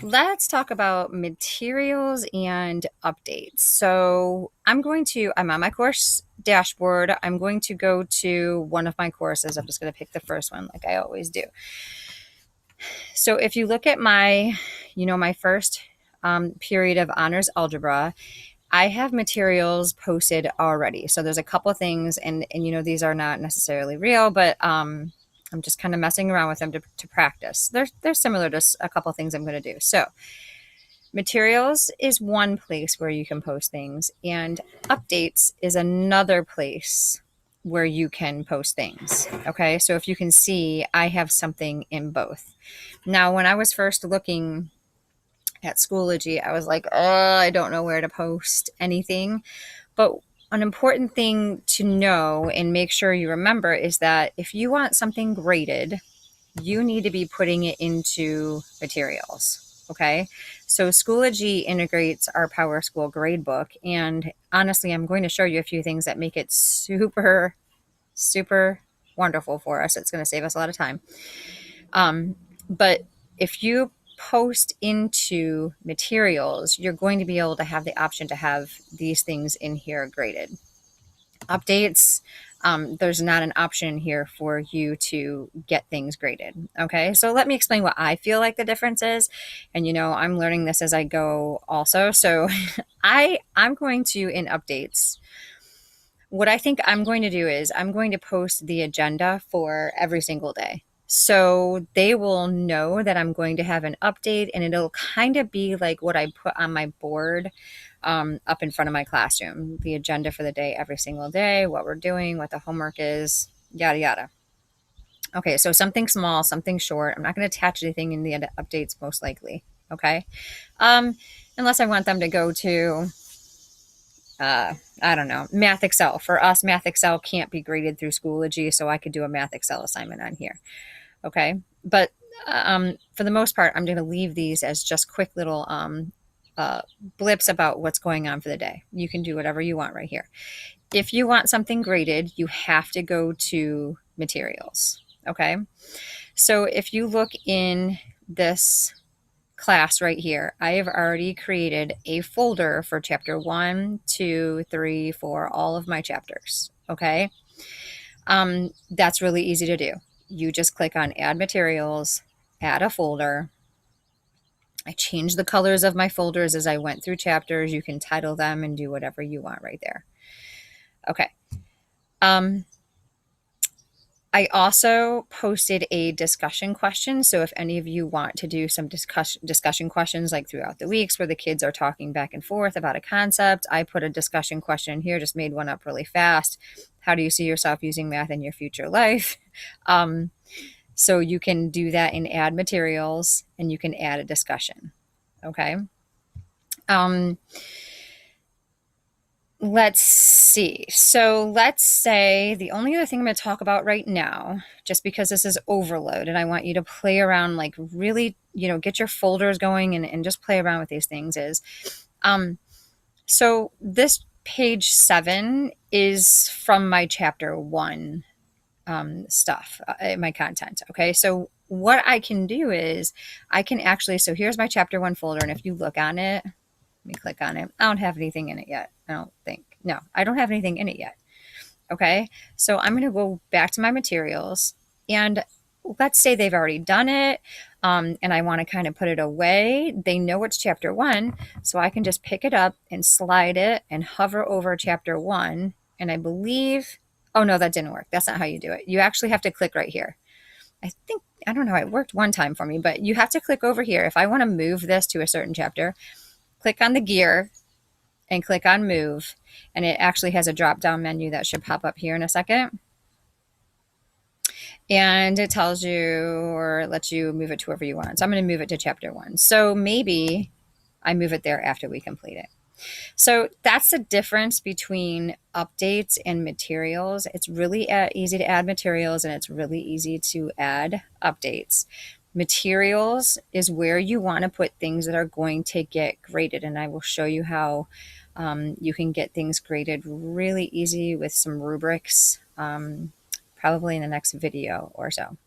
let's talk about materials and updates. So I'm on my course dashboard. I'm going to go to one of my courses. I'm just going to pick the first one like I always do. So if you look at my first period of honors algebra, I have materials posted already. So there's a couple of things, and these are not necessarily real, but I'm just kind of messing around with them to practice. They're similar to a couple of things I'm going to do. So materials is one place where you can post things, and updates is another place where you can post things. Okay, so if you can see, I have something in both. Now, when I was first looking at Schoology, I was like, oh, I don't know where to post anything. But an important thing to know and make sure you remember is that if you want something graded, you need to be putting it into materials. Okay, so Schoology integrates our Power School gradebook, and honestly, I'm going to show you a few things that make it super, super wonderful for us. It's going to save us a lot of time. But if you post into materials, you're going to be able to have the option to have these things in here graded. Updates, there's not an option here for you to get things graded. Okay, so let me explain what I feel like the difference is. And I'm learning this as I go also. So I'm going to, in updates, what I think I'm going to do is I'm going to post the agenda for every single day. So they will know that I'm going to have an update, and it'll kind of be like what I put on my board up in front of my classroom, the agenda for the day every single day, what we're doing, what the homework is, yada, yada. Okay, so something small, something short. I'm not going to attach anything in the updates most likely. Okay. Unless I want them to go to, I don't know, Math Excel. For us, Math Excel can't be graded through Schoology, so I could do a Math Excel assignment on here. Okay. But for the most part, I'm going to leave these as just quick little blips about what's going on for the day. You can do whatever you want right here. If you want something graded, you have to go to materials. Okay. So if you look in this class right here, I have already created a folder for chapter 1, 2, 3, 4, all of my chapters. Okay. That's really easy to do. You just click on add materials, add a folder. I changed the colors of my folders as I went through chapters. You can title them and do whatever you want right there. Okay. I also posted a discussion question. So if any of you want to do some discussion questions like throughout the weeks where the kids are talking back and forth about a concept, I put a discussion question here, just made one up really fast. How do you see yourself using math in your future life? So you can do that in add materials, and you can add a discussion. Okay. Let's see. So let's say the only other thing I'm going to talk about right now, just because this is overload and I want you to play around, like really, get your folders going and just play around with these things is, so this page 7 is from my chapter 1 stuff, my content. Okay. So what I can do is I can actually, so here's my chapter 1 folder. And if you look on it, let me click on it. I don't have anything in it yet. I don't think. No, I don't have anything in it yet. Okay. So I'm going to go back to my materials, and let's say they've already done it. And I want to kind of put it away. They know it's chapter 1. So I can just pick it up and slide it and hover over chapter 1. And I believe, oh no, that didn't work. That's not how you do it. You actually have to click right here. I don't know. It worked one time for me, but you have to click over here. If I want to move this to a certain chapter, click on the gear and click on move. And it actually has a drop down menu that should pop up here in a second. And it tells you or lets you move it to wherever you want. So I'm going to move it to chapter 1. So maybe I move it there after we complete it. So that's the difference between updates and materials. It's really easy to add materials, and it's really easy to add updates. Materials is where you want to put things that are going to get graded, and I will show you how you can get things graded really easy with some rubrics, probably in the next video or so.